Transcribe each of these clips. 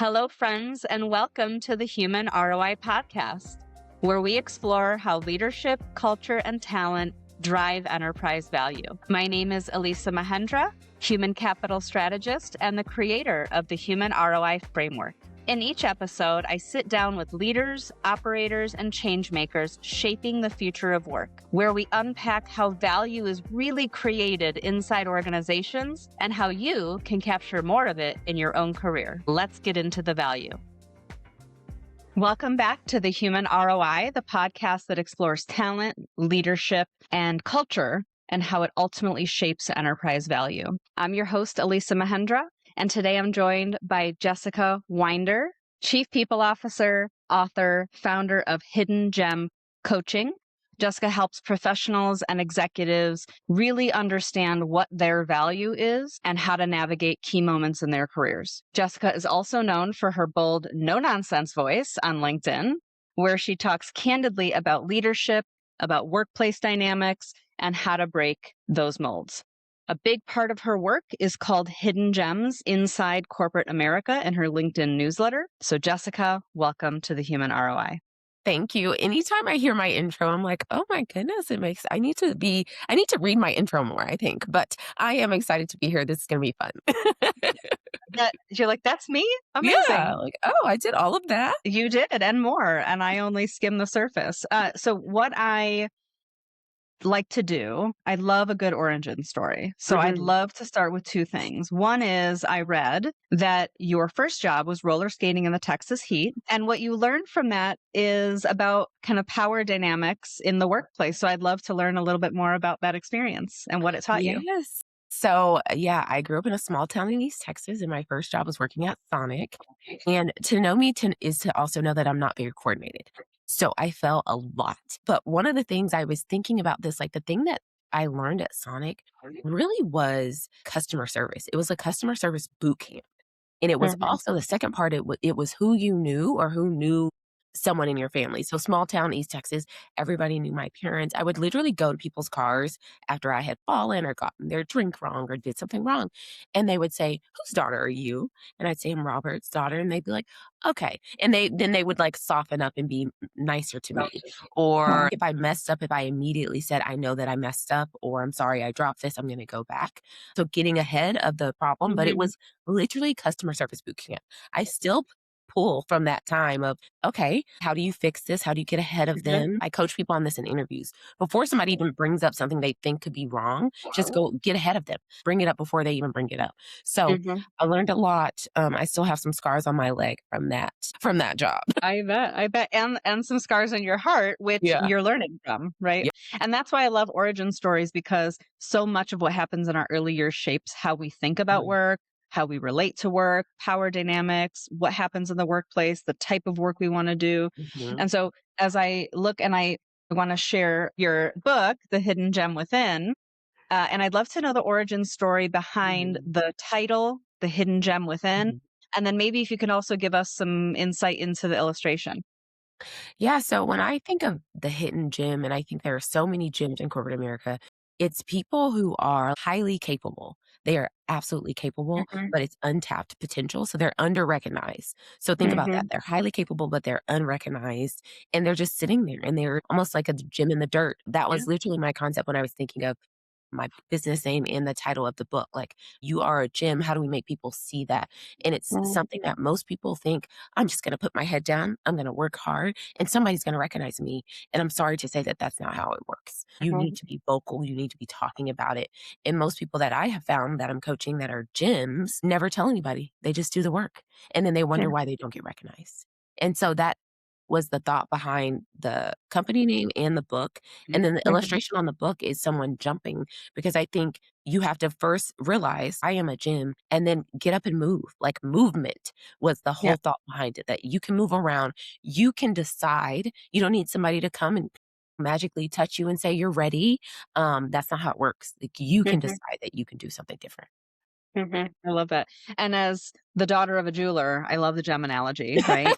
Hello, friends, and welcome to the Human ROI podcast, where we explore how leadership, culture, and talent drive enterprise value. My name is Elissa Mahendra, human capital strategist and the creator of the Human ROI framework. In each episode, I sit down with leaders, operators, and change makers shaping the future of work, where we unpack how value is really created inside organizations and how you can capture more of it in your own career. Let's get into the value. Welcome back to the Human ROI, the podcast that explores talent, leadership, and culture and how it ultimately shapes enterprise value. I'm your host, Elissa Mahendra. And today I'm joined by Jessica Winder, Chief People Officer, author, founder of Hidden Gem Coaching. Jessica helps professionals and executives really understand what their value is and how to navigate key moments in their careers. Jessica is also known for her bold, no-nonsense voice on LinkedIn, where she talks candidly about leadership, about workplace dynamics, and how to break those molds. A big part of her work is called Hidden Gems Inside Corporate America in her LinkedIn newsletter. So Jessica, welcome to the Human ROI. Thank you. Anytime I hear my intro, I'm like, oh my goodness, I need to read my intro more, I think. But I am excited to be here. This is going to be fun. You're like, that's me? Amazing. Yeah, like, oh, I did all of that. You did, and more. And I only skimmed the surface. So what I like to do, I love a good origin story. So I'd love to start with two things. One is I read that your first job was roller skating in the Texas heat. And what you learned from that is about kind of power dynamics in the workplace. So I'd love to learn a little bit more about that experience and what it taught you. Yes. So yeah, I grew up in a small town in East Texas, and my first job was working at Sonic. And to know me is to also know that I'm not very coordinated. So I fell a lot. But one of the things I was thinking about this, like the thing that I learned at Sonic really was customer service. It was a customer service boot camp. And it was also the second part, it was who you knew or who knew someone in your family. So small town, East Texas, everybody knew my parents. I would literally go to people's cars after I had fallen or gotten their drink wrong or did something wrong. And they would say, whose daughter are you? And I'd say, I'm Robert's daughter. And they'd be like, okay. And then they would like soften up and be nicer to me. Or if I messed up, if I immediately said, I know that I messed up, or I'm sorry, I dropped this, I'm going to go back. So getting ahead of the problem, but it was literally customer service boot camp. I still pull from that time of, okay, how do you fix this? How do you get ahead of them? I coach people on this in interviews. Before somebody even brings up something they think could be wrong, just go get ahead of them. Bring it up before they even bring it up. So I learned a lot. I still have some scars on my leg from that job. I bet. And some scars on your heart, which you're learning from, right? Yeah. And that's why I love origin stories, because so much of what happens in our early years shapes how we think about work, how we relate to work, power dynamics, what happens in the workplace, the type of work we want to do. And so as I look, and I want to share your book, The Hidden Gem Within, and I'd love to know the origin story behind the title, The Hidden Gem Within. And then maybe if you can also give us some insight into the illustration. Yeah. So when I think of the hidden gem, and I think there are so many gems in corporate America, it's people who are highly capable. They are absolutely capable, but it's untapped potential. So they're under-recognized. So think about that. They're highly capable, but they're unrecognized. And they're just sitting there, and they're almost like a gem in the dirt. That was literally my concept when I was thinking of my business name and the title of the book. Like, you are a gem. How do we make people see that? And it's something that most people think, I'm just going to put my head down, I'm going to work hard, and somebody's going to recognize me. And I'm sorry to say that that's not how it works. You need to be vocal. You need to be talking about it. And most people that I have found that I'm coaching that are gems never tell anybody. They just do the work. And then they wonder why they don't get recognized. And so that was the thought behind the company name and the book. And then the illustration on the book is someone jumping, because I think you have to first realize I am a gym and then get up and move. Like, movement was the whole thought behind it, that you can move around. You can decide. You don't need somebody to come and magically touch you and say you're ready. That's not how it works. Like, you can decide that you can do something different. I love that. And as the daughter of a jeweler, I love the gem analogy, right?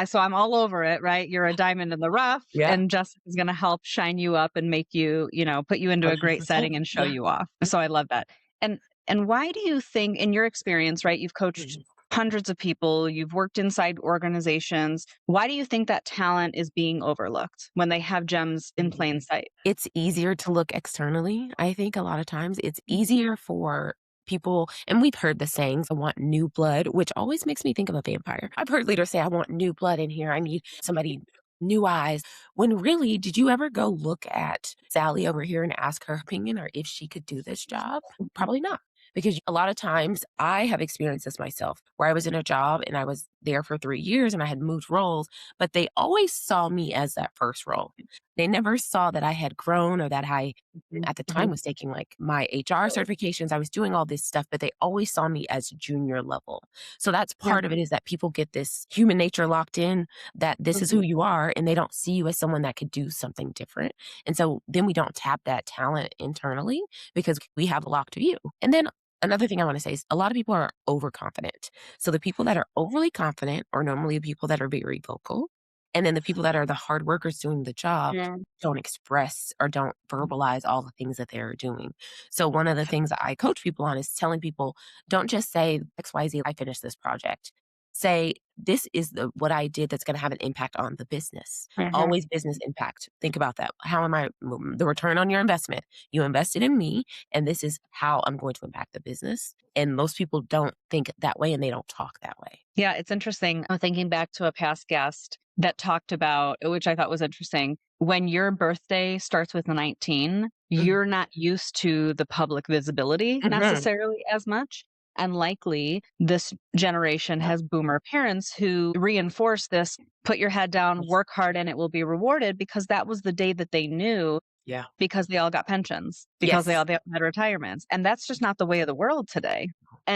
So I'm all over it, right? You're a diamond in the rough, and Jessica's going to help shine you up and make you, put you into a great setting and show you off. So I love that. And why do you think, in your experience, right, you've coached hundreds of people, you've worked inside organizations. Why do you think that talent is being overlooked when they have gems in plain sight? It's easier to look externally. I think a lot of times it's easier for people, and we've heard the sayings, I want new blood, which always makes me think of a vampire. I've heard leaders say, I want new blood in here. I need somebody, new eyes. When really, did you ever go look at Sally over here and ask her opinion or if she could do this job? Probably not. Because a lot of times I have experienced this myself where I was in a job and I was there for 3 years and I had moved roles, but they always saw me as that first role. They never saw that I had grown or that I, Mhm, at the time, mhm. was taking like my HR certifications. I was doing all this stuff, but they always saw me as junior level. So that's Yeah. part of it is that people get this human nature locked in that this is who Mhm. you are and they don't see you as someone that could do something different. And so then we don't tap that talent internally because we have a locked view. And then another thing I want to say is a lot of people are overconfident. So the people that are overly confident are normally the people that are very vocal. And then the people that are the hard workers doing the job Yeah. don't express or don't verbalize all the things that they're doing. So one of the things that I coach people on is telling people, don't just say XYZ, I finished this project. Say, this is what I did that's going to have an impact on the business. Mhm. Always business impact. Think about that. How am I, the return on your investment? You invested in me, and this is how I'm going to impact the business. And most people don't think that way and they don't talk that way. Yeah, it's interesting. I'm thinking back to a past guest that talked about, which I thought was interesting. When your birthday starts with a 19, Mhm. you're not used to the public visibility Mhm. necessarily as much. And likely this generation has boomer parents who reinforce this put your head down, work hard, and it will be rewarded because that was the day that they knew Yeah. because they all got pensions, because Yes. they all had retirements, and that's just not the way of the world today.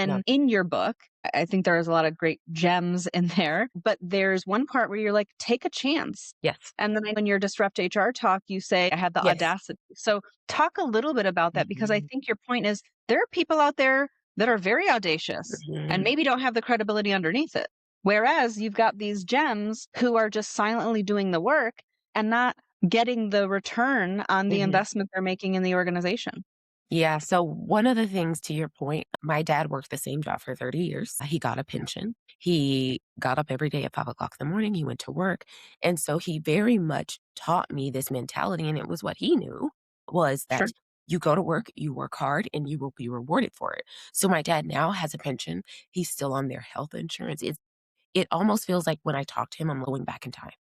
No. And in your book, I think there's a lot of great gems in there, but there's one part where you're like, "Take a chance." Yes. And then when your Disrupt HR talk, you say, "I had the Yes. audacity." So talk a little bit about that because I Mhm. think your point is there are people out there that are very audacious and Mhm. maybe don't have the credibility underneath it. Whereas you've got these gems who are just silently doing the work and not getting the return on the Mhm. investment they're making in the organization. Yeah, so one of the things to your point, my dad worked the same job for 30 years. He got a pension. He got up every day at 5 o'clock in the morning. He went to work. And so he very much taught me this mentality. And it was what he knew was Sure. that you go to work, you work hard, and you will be rewarded for it. So my dad now has a pension. He's still on their health insurance. It almost feels like when I talk to him, I'm going back in time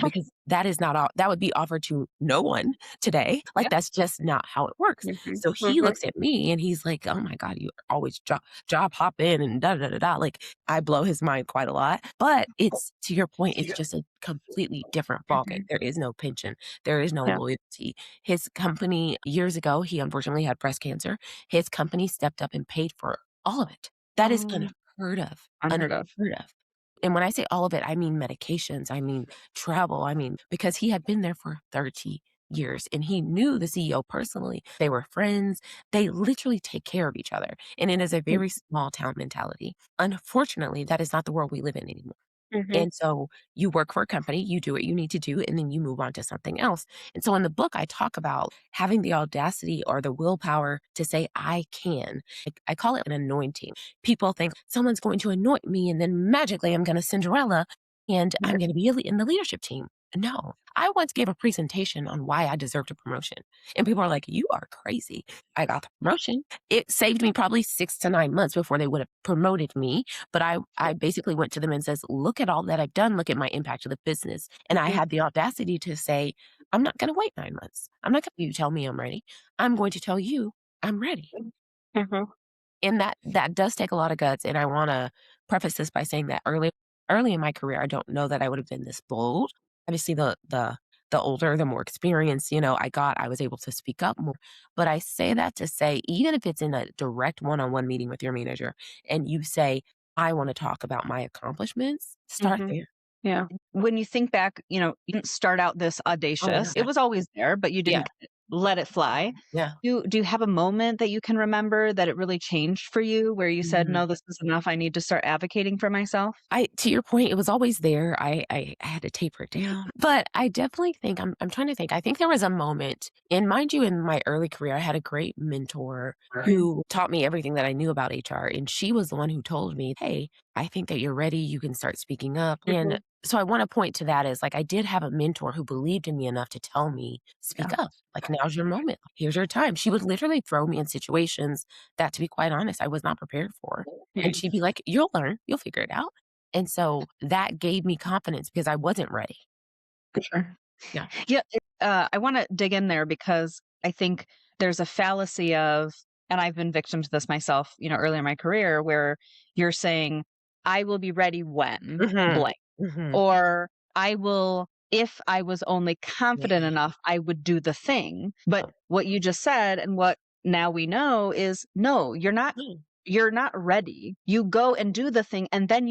because that is not that would be offered to no one today. Like, Yeah. that's just not how it works. Mhm. So he Mhm. looks at me and he's like, "Oh my god, you always job hop in and da da da da." Like, I blow his mind quite a lot, but it's to your point, it's just a completely different ballgame. Mhm. There is no pension. There is no Yeah. loyalty. His company years ago, he unfortunately had breast cancer. His company stepped up and paid for all of it. That is Oh, unheard of. unheard of. Unheard of. And when I say all of it, I mean medications, I mean travel, I mean, because he had been there for 30 years and he knew the CEO personally. They were friends. They literally take care of each other. And it is a very small town mentality. Unfortunately, that is not the world we live in anymore. Mhm. And so you work for a company, you do what you need to do, and then you move on to something else. And so in the book, I talk about having the audacity or the willpower to say, I can. I call it an anointing. People think someone's going to anoint me and then magically I'm going to Cinderella and I'm going to be in the leadership team. No, I once gave a presentation on why I deserved a promotion. And people are like, you are crazy. I got the promotion. It saved me probably 6 to 9 months before they would have promoted me, but I basically went to them and says, "Look at all that I've done. Look at my impact to the business." And I Mhm. had the audacity to say, "I'm not gonna wait 9 months. I'm not gonna you tell me I'm ready. I'm going to tell you I'm ready." Mhm. And that does take a lot of guts, and I wanna preface this by saying that early in my career, I don't know that I would have been this bold. Obviously, the older, the more experience, I was able to speak up more. But I say that to say, even if it's in a direct one-on-one meeting with your manager and you say, "I wanna talk about my accomplishments," start Mhm. there. Yeah. When you think back, you didn't start out this Oh, audacious. It yeah. was always there, but you Yeah. didn't. let it fly. Yeah. Do you have a moment that you can remember that it really changed for you where you said, Mhm. "No, this is enough. I need to start advocating for myself?" I to your point, it was always there. I had to taper it down, but I definitely think I'm trying to think. I think there was a moment, and mind you, in my early career, I had a great mentor who taught me everything that I knew about HR, and she was the one who told me, "Hey, I think that you're ready. You can start speaking up." And Mhm. so I want to point to that as like I did have a mentor who believed in me enough to tell me, Yeah. "Speak up. Like now's your moment. Here's your time." She would literally throw me in situations that, to be quite honest, I was not prepared for. And Mhm. she'd be like, "You'll learn. You'll figure it out." And so that gave me confidence because I wasn't ready. For sure. Yeah. Yeah, I wanna dig in there because I think there's a fallacy of and I've been victim to this myself, earlier in my career where you're saying, "I will be ready when Mhm. blank," Mhm. or "I will if I was only confident Yeah. enough, I would do the thing." But what you just said and what now we know is, no, Mm. you're not ready. You go and do the thing, and then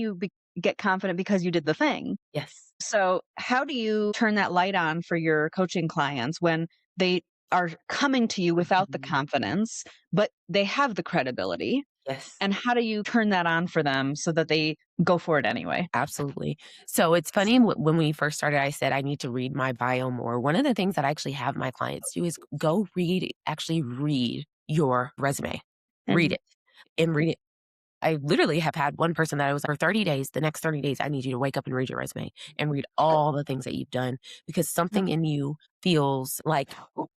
get confident because you did the thing. Yes. So, how do you turn that light on for your coaching clients when they are coming to you without the Mhm. confidence, but they have the credibility? Yes. And how do you turn that on for them so that they go for it anyway? Absolutely. So it's funny when we first started, I said I need to read my bio more. One of the things that I actually have my clients do is go actually read your resume. Read Mhm. it and read it. I literally have had one person that I was for 30 days, the next 30 days, I need you to wake up and read your resume and read all the things that you've done because something in you feels like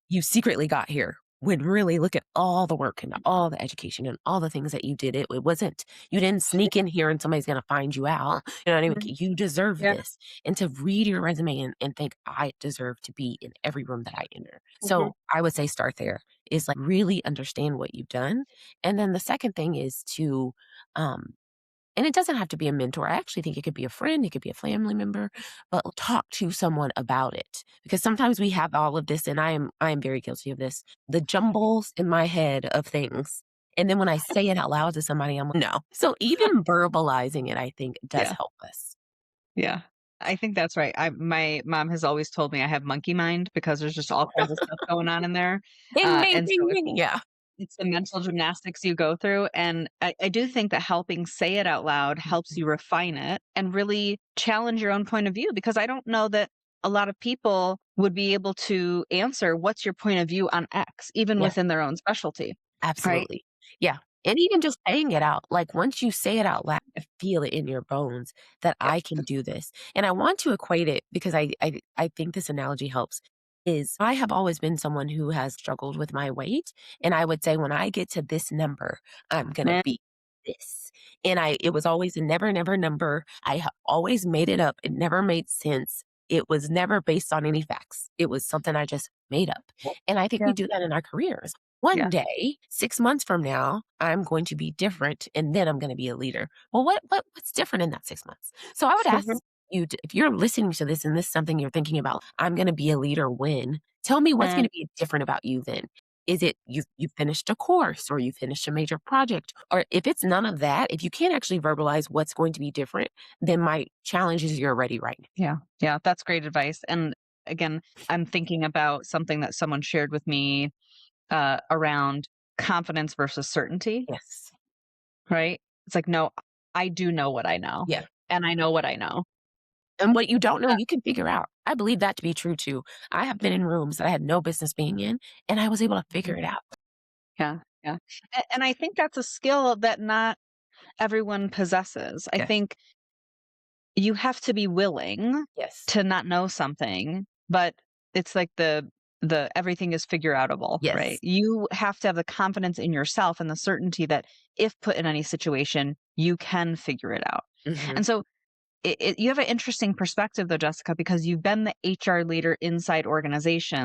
you secretly got here. When really look at all the work and all the education and all the things that you did. It wasn't, you didn't sneak in here and somebody's going to find you out. You know what I mean? Mhm. You deserve Yeah. this. And to read your resume and think, I deserve to be in every room that I enter. Mhm. So I would say start there is like really understand what you've done. And then the second thing is to, um, and it doesn't have to be a mentor. I actually think it could be a friend, it could be a family member, but talk to someone about it. Because sometimes we have all of this, and I am very guilty of this, the jumbles in my head of things. And then when I say it out loud to somebody, I'm like, no. So even verbalizing it, I think does Yeah. help us. Yeah. I think that's right. My mom has always told me I have monkey mind because there's just all kinds of stuff going on in there. Ding, ding, And so ding, ding. Yeah. it's the mental gymnastics you go through, and I do think that helping say it out loud helps you refine it and really challenge your own point of view, because I don't know that a lot of people would be able to answer, "What's your point of view on X?" even Yeah. within their own specialty, right? Absolutely. Yeah. And even just saying it out, like once you say it out loud, I feel it in your bones that Yeah. I can do this. And I want to equate it because I think this analogy helps. Is I have always been someone who has struggled with my weight. And I would say when I get to this number, I'm gonna Mm, be this. And it was always a never, never number. Always made it up. It never made sense. It was never based on any facts. It was something I just made up. And I think we yeah, do that in our careers. One yeah. day, 6 months from now, I'm going to be different, and then I'm gonna be a leader. Well, what's different in that 6 months? So I would Mhm. ask you to if you're listening to this and this is something you're thinking about, "I'm gonna be a leader when," tell me what's Mm, gonna be different about you then. Is it you finished a course or you finished a major project? Or if it's none of that, if you can't actually verbalize what's going to be different, then my challenge is you're ready right now. yeah, yeah, that's great advice, and again, I'm thinking about something that someone shared with me, around confidence versus certainty. Yes. Right? It's like, no, I do know what I know, Yeah. and I know what I know. And what you don't know, Uh, you can figure out. I believe that to be true too. I have been in rooms that I had no business being in, and I was able to figure Mhm. it out. Yeah, yeah. And I think that's a skill that not everyone possesses. I Yes. think you have to be willing Yes. to not know something, but it's like the everything is figure outable, right? Yes. You have to have the confidence in yourself and the certainty that if put in any situation, you can figure it out. Mhm. And so you have an interesting perspective though, Jessica, because you've been the HR leader inside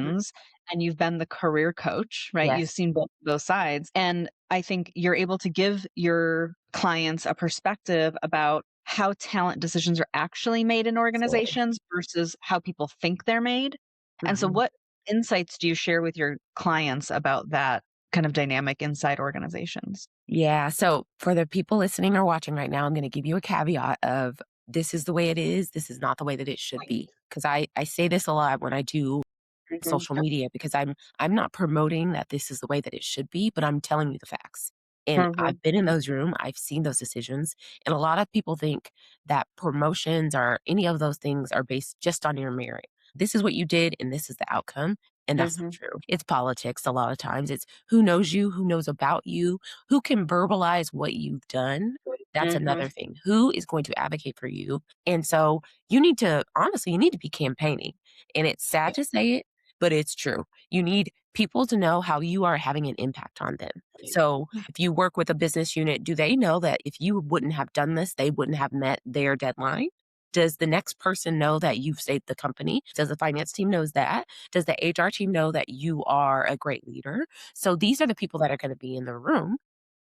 Mhm. organizations and you've been the career coach, right? You've Yes. seen both sides. And I think you're able to give your clients a perspective about how talent decisions are actually made in Absolutely. organizations versus how people think they're made. And so Mhm. what insights do you share with your clients about that kind of dynamic inside organizations? Yeah, so for the people listening or watching right now, I'm gonna give you a caveat of this is the way it is, this is not the way that it should be. Because I say this a lot when I do Mhm. social media because I'm not promoting that this is the way that it should be, but I'm telling you the facts. And Mhm. I've been in those rooms, I've seen those decisions, and a lot of people think that promotions or any of those things are based just on your merit. This is what you did and this is the outcome, and that's not Mhm. true. It's politics a lot of times. It's who knows you, who knows about you, who can verbalize what you've done. That's Mhm. another thing. Who is going to advocate for you? And so you need to honestly, you need to be campaigning. And it's sad to say it, but it's true. You need people to know how you are having an impact on them. So if you work with a business unit, do they know that if you wouldn't have done this, they wouldn't have met their deadline? Does the next person know that you've saved the company? Does the finance team knows that? Does the HR team know that you are a great leader? So these are the people that are going to be in the room.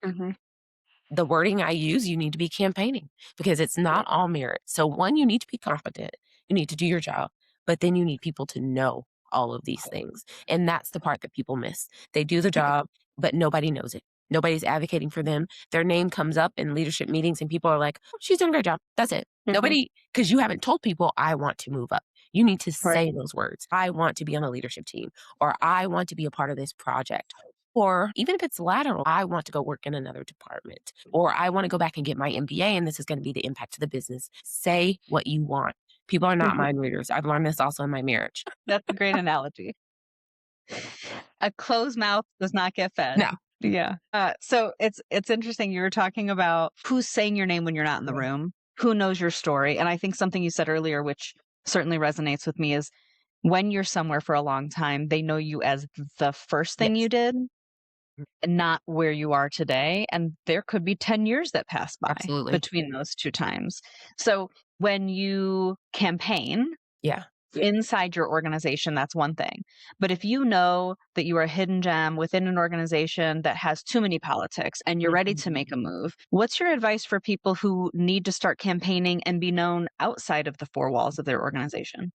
Mhm. The wording I use, you need to be campaigning because it's not all merit. So, one, you need to be competent, you need to do your job, but then you need people to know all of these things. And that's the part that people miss. They do the job, but nobody knows it. Nobody's advocating for them. Their name comes up in leadership meetings, and people are like, oh, she's doing a great job. That's it. Mhm. Nobody, because you haven't told people, I want to move up. You need to Right. say those words. I want to be on a leadership team, or I want to be a part of this project. Or even if it's lateral, I want to go work in another department, or I want to go back and get my MBA, and this is going to be the impact to the business. Say what you want. People are not Mhm. mind readers. I've learned this also in my marriage. That's a great analogy. A closed mouth does not get fed. No. Yeah. So it's interesting. You were talking about who's saying your name when you're not in the Yeah. room, who knows your story, and I think something you said earlier, which certainly resonates with me, is when you're somewhere for a long time, they know you as the first thing you Yes. did, and not where you are today. And there could be 10 years that pass by Absolutely. between those two times. So when you campaign Yeah. inside your organization, that's one thing. But if you know that you are a hidden gem within an organization that has too many politics and you're ready Mhm. to make a move, what's your advice for people who need to start campaigning and be known outside of the four walls of their organization?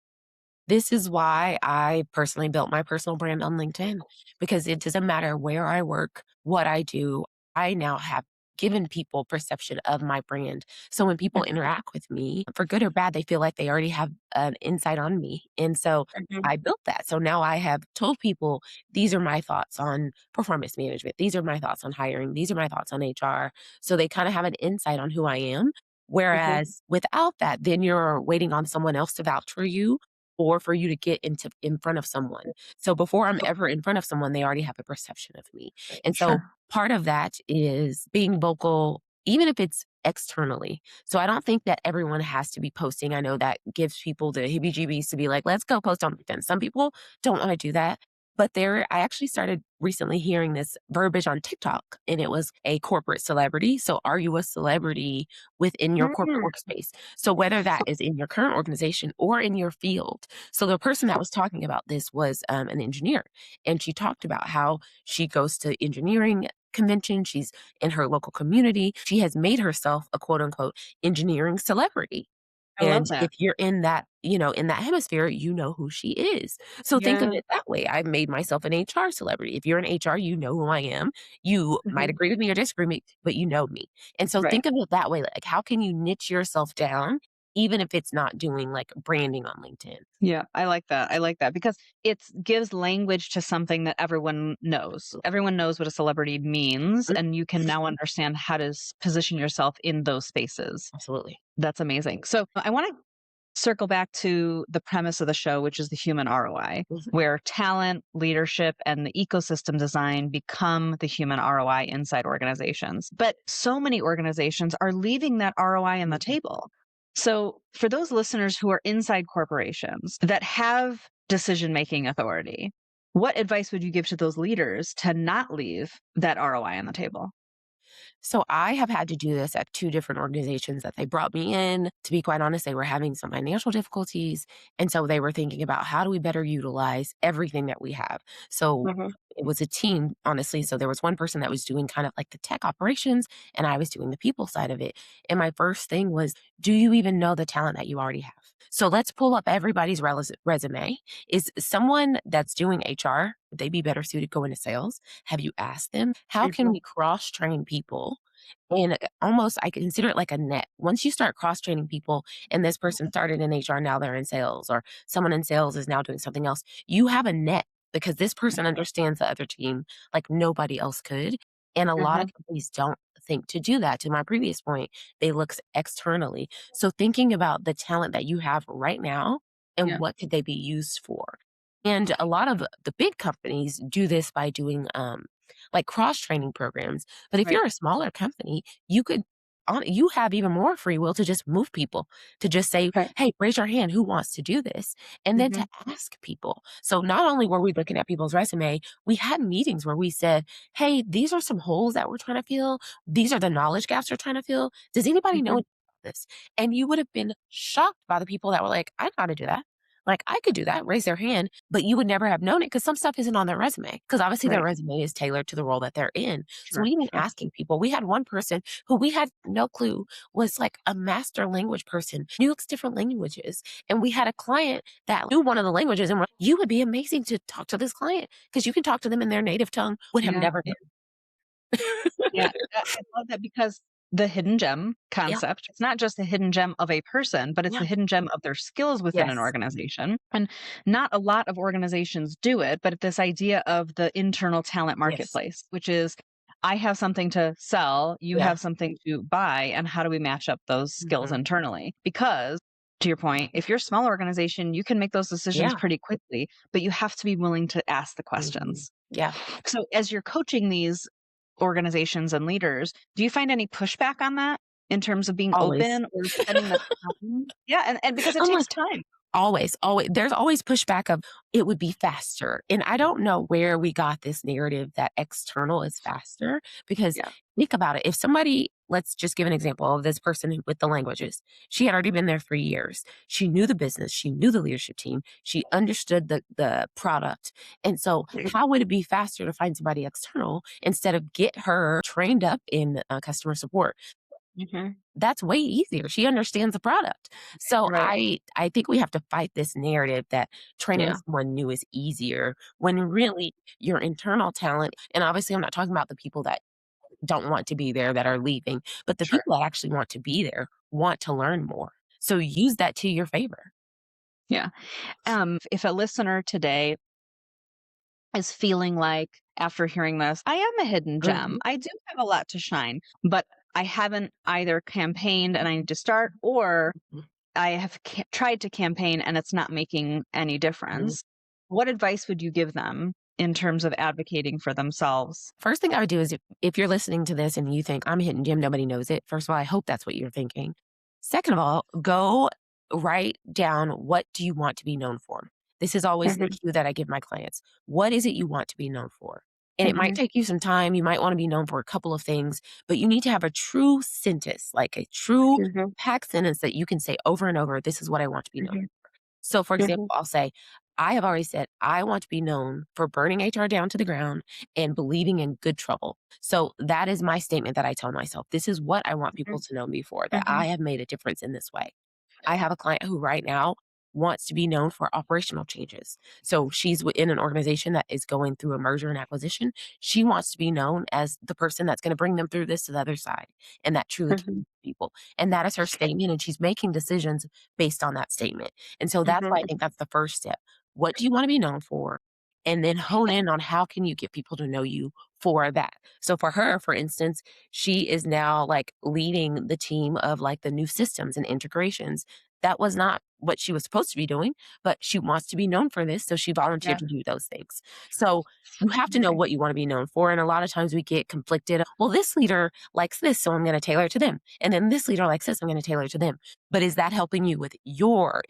This is why I personally built my personal brand on LinkedIn because it doesn't matter where I work, what I do. I now have given people perception of my brand. So when people interact with me, for good or bad, they feel like they already have an insight on me. And so Mhm. I built that. So now I have told people these are my thoughts on performance management. These are my thoughts on hiring. These are my thoughts on HR. So they kind of have an insight on who I am. Mhm. Whereas without that, then you're waiting on someone else to vouch for you or for you to get in front of someone. So before I'm ever in front of someone, they already have a perception of me. And so Sure. part of that is being vocal, even if it's externally. So I don't think that everyone has to be posting. I know that gives people the heebie jeebies to be like, let's go post on LinkedIn. Some people don't want to do that. But I actually started recently hearing this verbiage on TikTok, and it was a corporate celebrity. So, are you a celebrity within your corporate Mm. workspace? So, whether that is in your current organization or in your field. So, the person that was talking about this was an engineer, and she talked about how she goes to engineering convention. She's in her local community. She has made herself a quote unquote engineering celebrity. I love And that. if you're in that, in that hemisphere, you know who she is. So think of Yeah. it that way. I've made myself an HR celebrity. If you're in HR, you know who I am. You might Mhm. agree with me or disagree with me, but you know me. And so Right. think of it that way. Like, how can you niche yourself down, even if it's not doing like branding on LinkedIn? Yeah, I like that. I like that because it gives language to something that everyone knows. Everyone knows what a celebrity means, Mhm. and you can now understand how to position yourself in those spaces. Absolutely. That's amazing. So I want to circle back to the premise of the show, which is the human ROI, Mhm. where talent, leadership, and the ecosystem design become the human ROI inside organizations. But so many organizations are leaving that ROI on the Mhm. table. So, for those listeners who are inside corporations that have decision making authority, what advice would you give to those leaders to not leave that ROI on the table? So I have had to do this at 2 different organizations that they brought me in. To be quite honest, they were having some financial difficulties, and so they were thinking about how do we better utilize everything that we have. So Hmm. it was a team, honestly. So there was one person that was doing kind of like the tech operations, and I was doing the people side of it. And my first thing was, do you even know the talent that you already have? So let's pull up everybody's resume. Is someone that's doing HR, would they be better suited go into sales? Have you asked them? How can Mhm. we cross train people? And almost, I consider it like a net. Once you start cross training people, and this person started in HR, now they're in sales, or someone in sales is now doing something else, you have a net because this person understands the other team like nobody else could. And a lot of Mhm. companies don't think to do that. To my previous point, they look externally. So thinking about the talent that you have right now and Yeah. what could they be used for. And a lot of the big companies do this by doing like cross training programs. But if Right. you're a smaller company, you could you have even more free will to just move people, to just say, Right. hey, raise your hand, who wants to do this? And then to Mhm. ask people. So not only were we looking at people's resume, we had meetings where we said, hey, these are some holes that we're trying to fill. These are the knowledge gaps we're trying to fill. Does anybody know Mhm. about this? And you would have been shocked by the people that were like, I know how to do that. Like, I could do that, raise their hand, but you would never have known it because some stuff isn't on their resume. Because obviously their Right. resume is tailored to the role that they're in. So Sure. even Sure. asking people, we had one person who we had no clue was like a master language person, knew different languages. And we had a client that knew one of the languages, and you would be amazing to talk to this client because you can talk to them in their native tongue, would have Yeah. never Yeah. known. Yeah. I love that because the hidden gem Yeah, concept, it's not just a hidden gem of a person, but it's yeah, the hidden gem of their skills within an yes, organization. And not a lot of organizations do it, but this idea of the internal talent yes, marketplace, which is I have something to sell, you yeah, have something to buy, and how do we match up those skills mhm, internally? Because to your point, if you're a small organization, you can make those decisions yeah, pretty quickly, but you have to be willing to ask the mhm, questions. yeah, So, as you're coaching these organizations and leaders, do you find any pushback on that in terms of being always. open or spending the time? Yeah, and because it I'm takes like, time. always, always there's always pushback of it would be faster. And I don't know where we got this narrative that external is faster because Yeah. think about it. If somebody, let's just give an example of this person with the languages. She had already been there 3 years. She knew the business, she knew the leadership team, she understood the product. And so how would it be faster to find somebody external instead of get her trained up in customer support? Mhm. That's way easier. She understands the product. So Right. I think we have to fight this narrative that training Yeah. someone new is easier when really your internal talent, and obviously I'm not talking about the people that don't want to be there that are leaving, but the Sure. people that actually want to be there want to learn more. So use that to your favor. Yeah. If a listener today is feeling like after hearing this, I am a hidden Mhm, gem. I do have a lot to shine, but I haven't either campaigned and I need to start, or mhm, I have tried to campaign and it's not making any mhm. difference. What advice would you give them in terms of advocating for themselves? First thing I would do is if you're listening to this and you think I'm a hidden gem, nobody knows it. First of all, I hope that's what you're thinking. Second of all, go write down what do you want to be known for. This is always the Mhm. cue that I give my clients. What is it you want to be known for? And it might Mhm. take you some time. You might want to be known for a couple of things, but you need to have a true sentence, like a true Mhm. packed sentence that you can say over and over. This is what I want to be known. Mhm. So, for example, Mhm. I'll say, I have already said, I want to be known for burning HR down to the ground and believing in good trouble. So, that is my statement that I tell myself. This is what I want people to know me for, that Mhm. I have made a difference in this way. I have a client who right now wants to be known for operational changes. So she's in an organization that is going through a merger and acquisition. She wants to be known as the person that's going to bring them through this to the other side and that truly cares Mhm. for people. And that is her statement. And she's making decisions based on that statement. And so that's why I Mhm. think that's the first step. What do you want to be known for? And then hone in on how can you get people to know you for that. So for her, for instance, she is now like leading the team of like the new systems and integrations. That was not what she was supposed to be doing, but she wants to be known for this, so she Yeah. volunteered to do those things. So you have to know Okay. what you want to be known for, and a lot of times we get conflicted. Well, this leader likes this, so I'm going to tailor it to them, and then this leader likes this, I'm going to tailor it to them. But is that helping you with your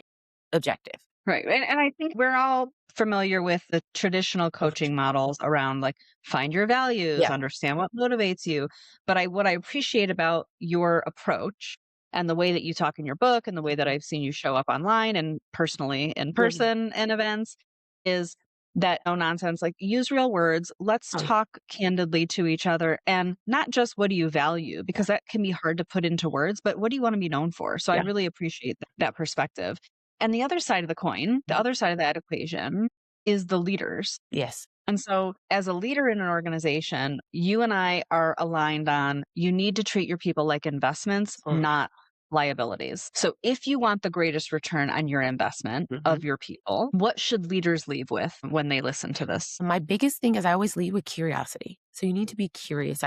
objective? Right. And I think we're all familiar with the traditional coaching models around like find your values, Yeah. understand what motivates you. But what I appreciate about your approach and the way that you talk in your book and the way that I've seen you show up online and personally in Mhm. person and events is that no nonsense, like use real words. Let's Oh, talk candidly to each other and not just what do you value, yeah. because that can be hard to put into words, but what do you want to be known for? So I Yeah. really appreciate that perspective. And the other side of the coin, the other side of that equation is the leaders. Yes. And so, as a leader in an organization, you and I are aligned on you need to treat your people like investments, not liabilities. So, if you want the greatest return on your investment of your people, what should leaders leave with when they listen to this? My biggest thing is I always lead with curiosity. So you need to be curious.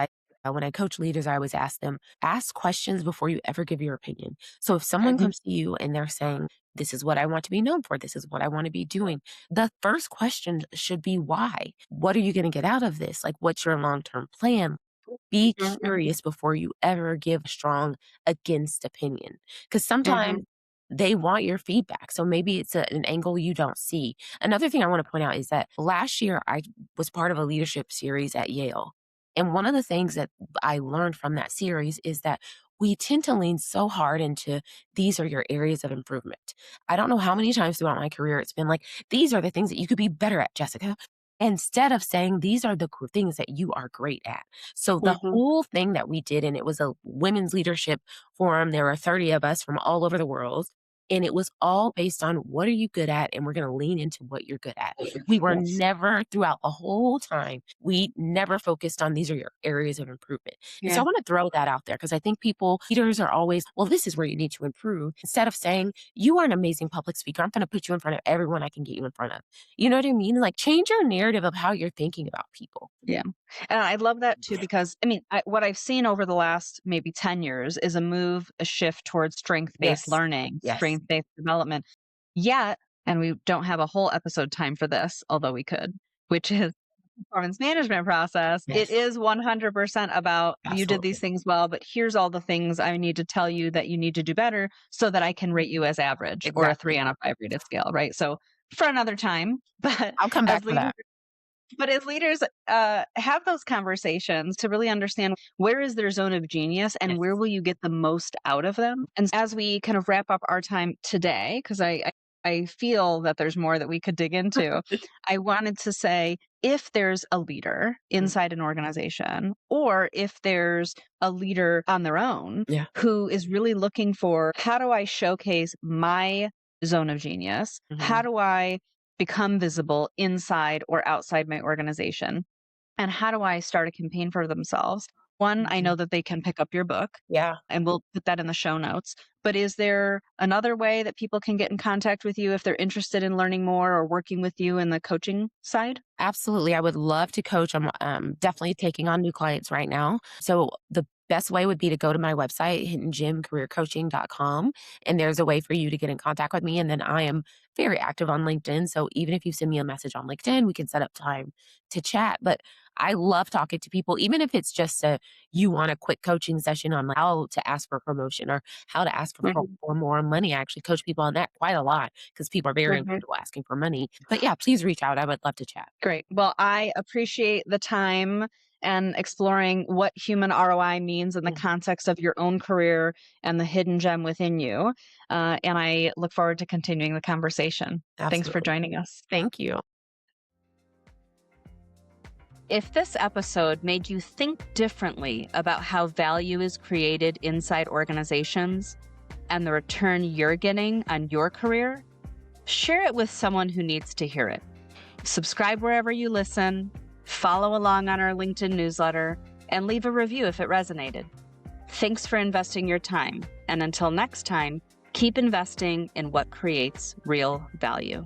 When I coach leaders, I always ask them, ask questions before you ever give your opinion. So if someone comes to you and they're saying, this is what I want to be known for, this is what I want to be doing, the first question should be why? What are you going to get out of this? Like, what's your long-term plan? Be curious before you ever give a strong against opinion. Because sometimes they want your feedback. So maybe it's an angle you don't see. Another thing I want to point out is that last year I was part of a leadership series at Yale. And one of the things that I learned from that series is that we tend to lean so hard into these are your areas of improvement. I don't know how many times throughout my career it's been like, these are the things that you could be better at, Jessica. Instead of saying these are the things that you are great at. So the whole thing that we did, and it was a women's leadership forum. There were 30 of us from all over the world. And it was all based on what are you good at? And we're going to lean into what you're good at. We were never throughout the whole time. We never focused on these are your areas of improvement. And so I want to throw that out there because I think leaders are always, well, this is where you need to improve. Instead of saying, you are an amazing public speaker. I'm going to put you in front of everyone I can get you in front of. You know what I mean? Like change your narrative of how you're thinking about people. Yeah. And I love that too, because what I've seen over the last maybe 10 years is a shift towards strength-based learning, strength-based development. Yet, and we don't have a whole episode time for this, although we could, which is performance management process. It is 100% about you did these things well, but here's all the things I need to tell you that you need to do better so that I can rate you as average or a 3 on a 5 rated scale, right? So for another time, but I'll come back to that. But as leaders, have those conversations to really understand where is their zone of genius and where will you get the most out of them. And as we kind of wrap up our time today, because I feel that there's more that we could dig into, I wanted to say if there's a leader inside an organization or if there's a leader on their own who is really looking for how do I showcase my zone of genius? How do I become visible inside or outside my organization? And how do I start a campaign for themselves? One, I know that they can pick up your book. Yeah. And we'll put that in the show notes. But is there another way that people can get in contact with you if they're interested in learning more or working with you in the coaching side? Absolutely. I would love to coach. I'm definitely taking on new clients right now. So the best way would be to go to my website, hiddengymcareercoaching.com. And there's a way for you to get in contact with me. And then I am very active on LinkedIn. So even if you send me a message on LinkedIn, we can set up time to chat. But I love talking to people, even if it's just you want a quick coaching session on how to ask for promotion or how to ask for more money. I actually coach people on that quite a lot because people are very uncomfortable asking for money. But yeah, please reach out. I would love to chat. Great. Well, I appreciate the time and exploring what human ROI means in the context of your own career and the hidden gem within you. And I look forward to continuing the conversation. Absolutely. Thanks for joining us. Thank you. If this episode made you think differently about how value is created inside organizations and the return you're getting on your career, share it with someone who needs to hear it. Subscribe wherever you listen, follow along on our LinkedIn newsletter, and leave a review if it resonated. Thanks for investing your time. And until next time, keep investing in what creates real value.